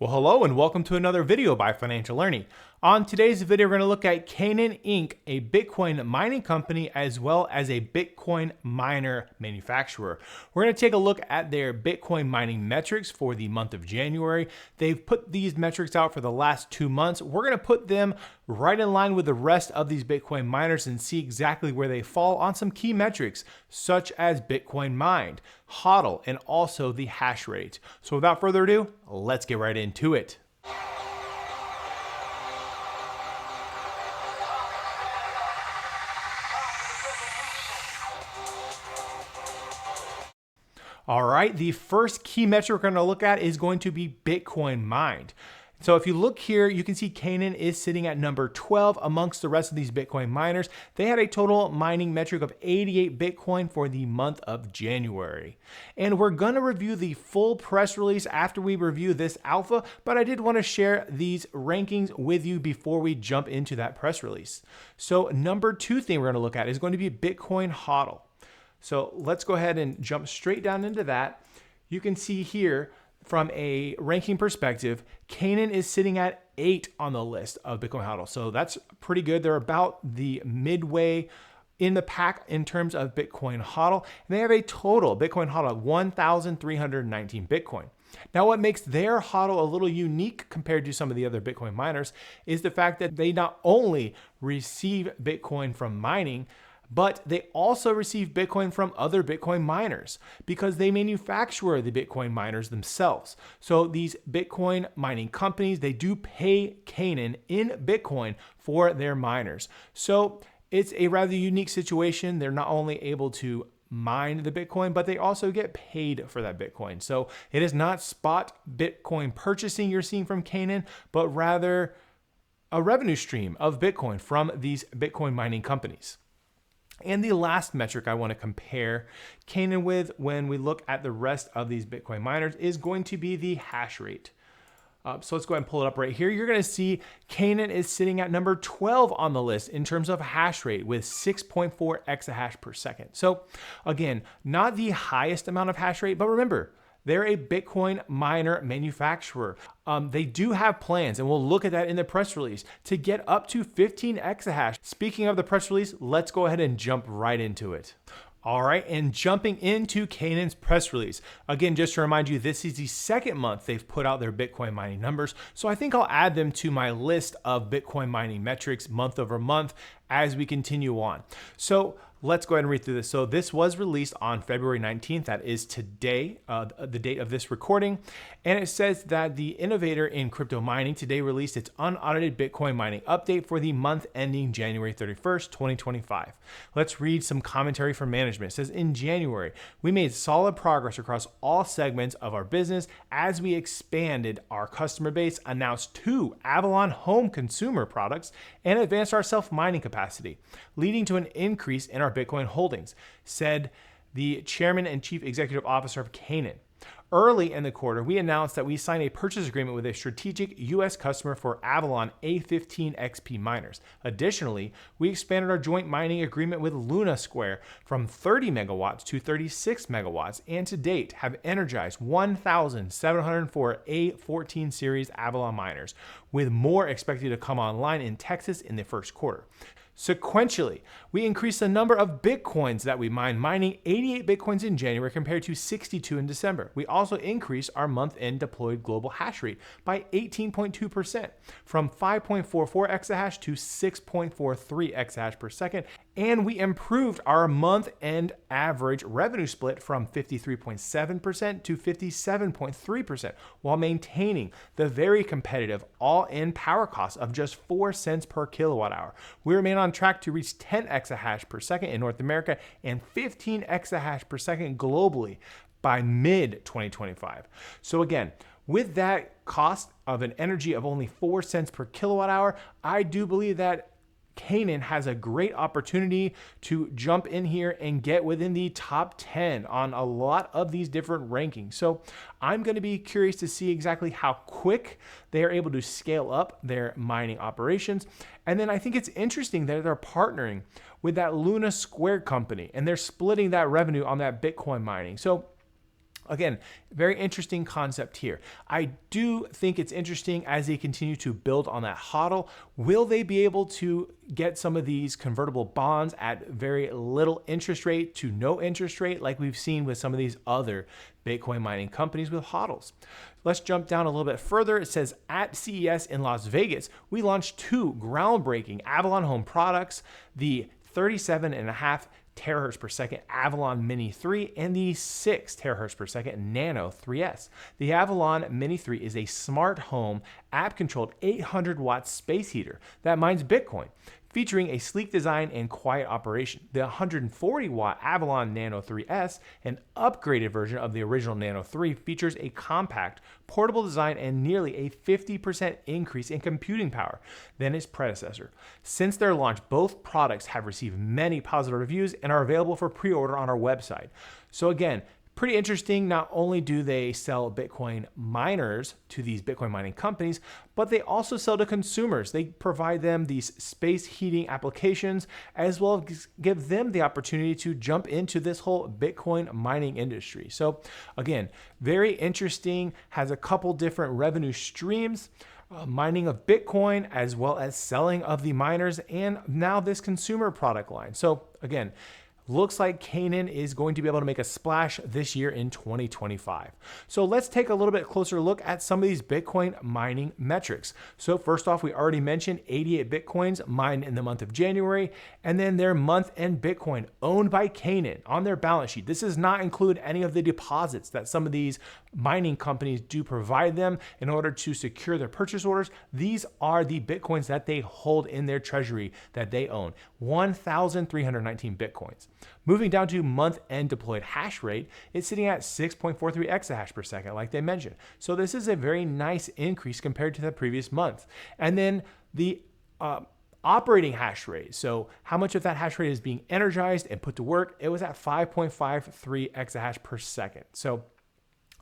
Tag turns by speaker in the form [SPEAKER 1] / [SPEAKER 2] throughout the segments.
[SPEAKER 1] Well, hello and welcome to another video by Financial Learning. On today's video, we're going to look at Canaan Inc., a Bitcoin mining company, as well as a Bitcoin miner manufacturer. We're going to take a look at their Bitcoin mining metrics for the month of January. They've put these metrics out for the last 2 months. We're going to put them right in line with the rest of these Bitcoin miners and see exactly where they fall on some key metrics, such as Bitcoin mined, HODL, and also the hash rate. So without further ado, let's get right into it. All right, the first key metric we're going to look at is going to be Bitcoin mined. So if you look here, you can see Canaan is sitting at number 12 amongst the rest of these Bitcoin miners. They had a total mining metric of 88 Bitcoin for the month of January. And we're going to review the full press release after we review this alpha, but I did want to share these rankings with you before we jump into that press release. So number 2 thing we're going to look at is going to be Bitcoin HODL. So let's go ahead and jump straight down into that. You can see here from a ranking perspective, Canaan is sitting at 8 on the list of Bitcoin HODL. So that's pretty good. They're about the midway in the pack in terms of Bitcoin HODL. And they have a total Bitcoin HODL of 1,319 Bitcoin. Now, what makes their HODL a little unique compared to some of the other Bitcoin miners is the fact that they not only receive Bitcoin from mining, but they also receive Bitcoin from other Bitcoin miners because they manufacture the Bitcoin miners themselves. So these Bitcoin mining companies, they do pay Canaan in Bitcoin for their miners. So it's a rather unique situation. They're not only able to mine the Bitcoin, but they also get paid for that Bitcoin. So it is not spot Bitcoin purchasing you're seeing from Canaan, but rather a revenue stream of Bitcoin from these Bitcoin mining companies. And the last metric I want to compare Canaan with when we look at the rest of these Bitcoin miners is going to be the hash rate. So let's go ahead and pull it up right here. You're going to see Canaan is sitting at number 12 on the list in terms of hash rate with 6.4 exahash per second. So again, not the highest amount of hash rate, but remember, they're a Bitcoin miner manufacturer. They do have plans, and we'll look at that in the press release, to get up to 15 exahash. Speaking of the press release, let's go ahead and jump right into it. All right, and jumping into Canaan's press release. Again, just to remind you, this is the second month they've put out their Bitcoin mining numbers. So I think I'll add them to my list of Bitcoin mining metrics month over month as we continue on. So let's go ahead and read through this. So this was released on February 19th. That is today, the date of this recording. And it says that the innovator in crypto mining today released its unaudited Bitcoin mining update for the month ending January 31st, 2025. Let's read some commentary from management. It says, in January, we made solid progress across all segments of our business as we expanded our customer base, announced 2 Avalon home consumer products, and advanced our self-mining capacity, leading to an increase in our Bitcoin holdings, said the chairman and chief executive officer of Canaan. Early in the quarter, we announced that we signed a purchase agreement with a strategic U.S. customer for Avalon A15 XP miners. Additionally, we expanded our joint mining agreement with Luna Square from 30 megawatts to 36 megawatts, and to date have energized 1,704 A14 series Avalon miners, with more expected to come online in Texas in the first quarter. Sequentially, we increased the number of Bitcoins that we mined, mining 88 Bitcoins in January compared to 62 in December. We also increased our month-end deployed global hash rate by 18.2% from 5.44 exahash to 6.43 exahash per second. And we improved our month-end average revenue split from 53.7% to 57.3% while maintaining the very competitive all-in power cost of just 4 cents per kilowatt hour. We remain on track to reach 10 exahash per second in North America and 15 exahash per second globally by mid-2025. So again, with that cost of an energy of only 4 cents per kilowatt hour, I do believe that Canaan has a great opportunity to jump in here and get within the top 10 on a lot of these different rankings. So I'm going to be curious to see exactly how quick they are able to scale up their mining operations. And then I think it's interesting that they're partnering with that Luna Square company and they're splitting that revenue on that Bitcoin mining. So Again, very interesting concept here. I do think it's interesting as they continue to build on that HODL. Will they be able to get some of these convertible bonds at very little interest rate to no interest rate like we've seen with some of these other Bitcoin mining companies with HODLs? Let's jump down a little bit further. It says at CES in Las Vegas, we launched 2 groundbreaking Avalon home products, the 37.5 terahertz per second Avalon Mini 3 and the 6 terahertz per second Nano 3S. The Avalon Mini 3 is a smart home app-controlled 800-watt space heater that mines Bitcoin, featuring a sleek design and quiet operation. The 140-watt Avalon Nano 3S, an upgraded version of the original Nano 3, features a compact, portable design and nearly a 50% increase in computing power than its predecessor. Since their launch, both products have received many positive reviews and are available for pre-order on our website. So again, pretty interesting. Not only do they sell Bitcoin miners to these Bitcoin mining companies, but they also sell to consumers. They provide them these space heating applications, as well as give them the opportunity to jump into this whole Bitcoin mining industry. So again, very interesting, has a couple different revenue streams. Mining of Bitcoin, as well as selling of the miners, and now this consumer product line. So again, looks like Canaan is going to be able to make a splash this year in 2025. So let's take a little bit closer look at some of these Bitcoin mining metrics. So first off, we already mentioned 88 Bitcoins mined in the month of January, and then their month-end Bitcoin owned by Canaan on their balance sheet. This does not include any of the deposits that some of these mining companies do provide them in order to secure their purchase orders. These are the Bitcoins that they hold in their treasury that they own, 1,319 Bitcoins. Moving down to month-end deployed hash rate, it's sitting at 6.43 exahash per second, like they mentioned. So this is a very nice increase compared to the previous month. And then the operating hash rate, so how much of that hash rate is being energized and put to work, it was at 5.53 exahash per second. So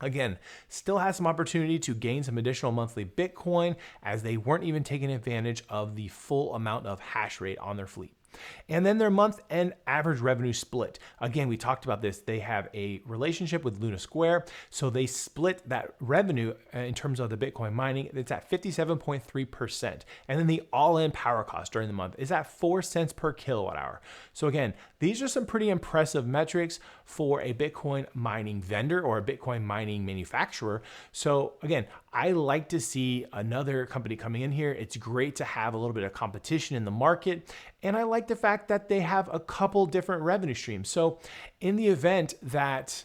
[SPEAKER 1] again, still has some opportunity to gain some additional monthly Bitcoin, as they weren't even taking advantage of the full amount of hash rate on their fleet. And then their month-end average revenue split. Again, we talked about this. They have a relationship with Luna Square, so they split that revenue in terms of the Bitcoin mining. It's at 57.3%. And then the all-in power cost during the month is at 4 cents per kilowatt hour. So again, these are some pretty impressive metrics for a Bitcoin mining vendor or a Bitcoin mining manufacturer. So again, I like to see another company coming in here. It's great to have a little bit of competition in the market. And I like the fact that they have a couple different revenue streams. So in the event that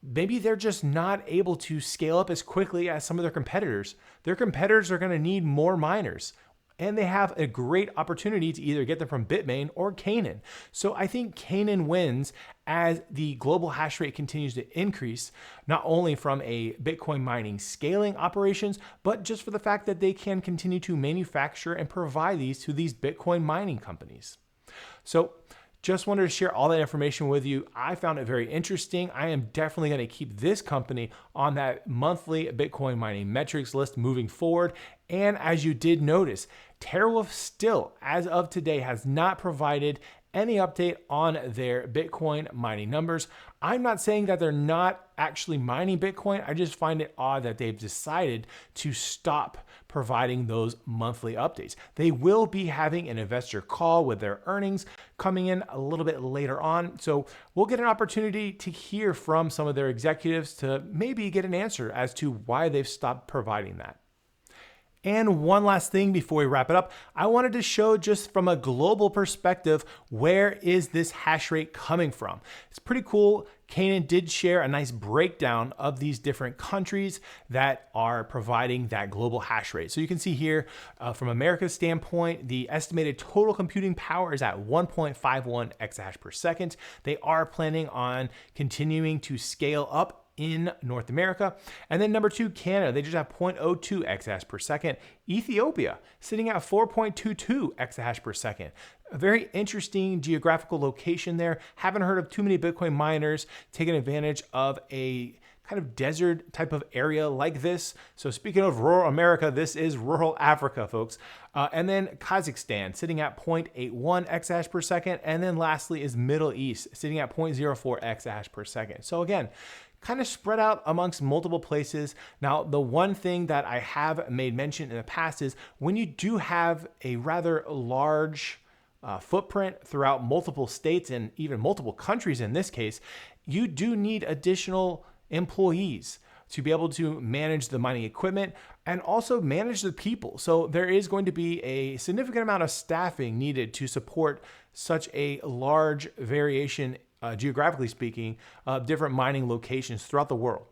[SPEAKER 1] maybe they're just not able to scale up as quickly as some of their competitors are going to need more miners. And they have a great opportunity to either get them from Bitmain or Canaan. So I think Canaan wins as the global hash rate continues to increase, not only from a Bitcoin mining scaling operations, but just for the fact that they can continue to manufacture and provide these to these Bitcoin mining companies. So just wanted to share all that information with you. I found it very interesting. I am definitely going to keep this company on that monthly Bitcoin mining metrics list moving forward. And as you did notice, TeraWulf still, as of today, has not provided any update on their Bitcoin mining numbers. I'm not saying that they're not actually mining Bitcoin. I just find it odd that they've decided to stop providing those monthly updates. They will be having an investor call with their earnings coming in a little bit later on. So we'll get an opportunity to hear from some of their executives to maybe get an answer as to why they've stopped providing that. And one last thing before we wrap it up, I wanted to show just from a global perspective, where is this hash rate coming from? It's pretty cool. Canaan did share a nice breakdown of these different countries that are providing that global hash rate. So you can see here from America's standpoint, the estimated total computing power is at 1.51 exahash per second. They are planning on continuing to scale up in North America. And then number 2, Canada, they just have 0.02 exahash per second. Ethiopia sitting at 4.22 exahash per second. A very interesting geographical location there. Haven't heard of too many Bitcoin miners taking advantage of a kind of desert type of area like this. So speaking of rural America, this is rural Africa, folks. And then Kazakhstan sitting at 0.81 exahash per second. And then lastly is Middle East sitting at 0.04 exahash per second. So again, kind of spread out amongst multiple places. Now, the one thing that I have made mention in the past is when you do have a rather large footprint throughout multiple states and even multiple countries in this case, you do need additional employees to be able to manage the mining equipment and also manage the people. So there is going to be a significant amount of staffing needed to support such a large variation, geographically speaking, of different mining locations throughout the world.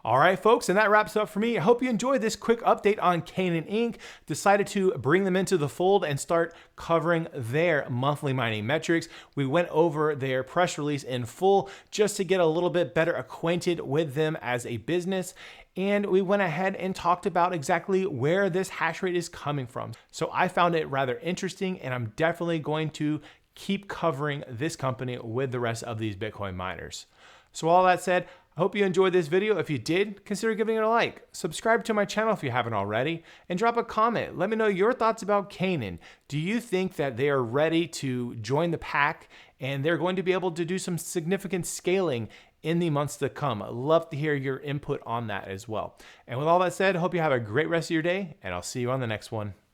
[SPEAKER 1] All right, folks, and that wraps up for me. I hope you enjoyed this quick update on Canaan Inc. Decided to bring them into the fold and start covering their monthly mining metrics. We went over their press release in full just to get a little bit better acquainted with them as a business. And we went ahead and talked about exactly where this hash rate is coming from. So I found it rather interesting, and I'm definitely going to keep covering this company with the rest of these Bitcoin miners. So all that said, I hope you enjoyed this video. If you did, consider giving it a like. Subscribe to my channel if you haven't already, and drop a comment. Let me know your thoughts about Canaan. Do you think that they are ready to join the pack and they're going to be able to do some significant scaling in the months to come? I'd love to hear your input on that as well. And with all that said, I hope you have a great rest of your day, and I'll see you on the next one.